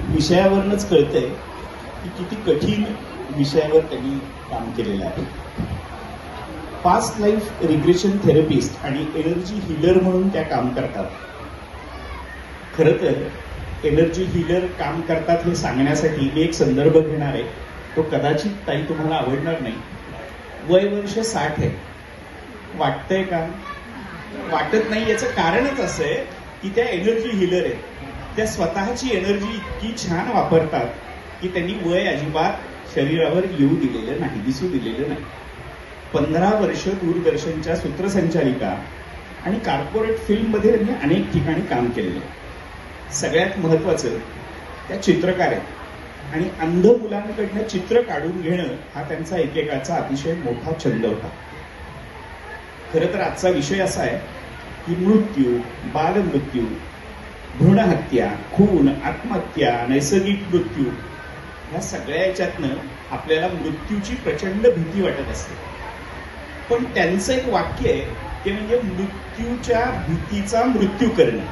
विषयावरूनच कळतंय की किती कठीण विषयावर त्यांनी काम केलेलं आहे. पास्ट लाईफ रिग्रेशन थेरपिस्ट आणि एनर्जी हीलर म्हणून त्या काम करतात. खरं तर एनर्जी हीलर काम करतात हे सांगण्यासाठी मी एक संदर्भ घेणार आहे. तो कदाचित ताई तुम्हाला आवडणार नाही. वय वर्ष 60 आहे. वाटतंय का? वाटत नाही. याचं कारणच असं आहे की त्या एनर्जी हीलर आहेत. त्या स्वतःची एनर्जी इतकी छान वापरतात की त्यांनी वय अजिबात शरीरावर येऊ दिलेलं नाही, दिसू दिलेलं नाही. 15 वर्ष दूरदर्शनच्या सूत्रसंचालिका आणि कॉर्पोरेट फिल्ममध्ये त्यांनी अनेक ठिकाणी काम केलेलं आहे. सगळ्यात महत्वाचं त्या चित्रकार आहेत आणि अंध मुलांकडनं चित्र काढून घेणं हा त्यांचा एकेकाचा अतिशय मोठा छंद होता. खरं तर आजचा विषय असा आहे की मृत्यू, बालमृत्यू, भ्रूणहत्या, खून, आत्महत्या, नैसर्गिक मृत्यू या सगळ्या याच्यातनं आपल्याला मृत्यूची प्रचंड भीती वाटत असते. पण त्यांचं एक वाक्य आहे ते म्हणजे मृत्यूच्या भीतीचा मृत्यू करणं.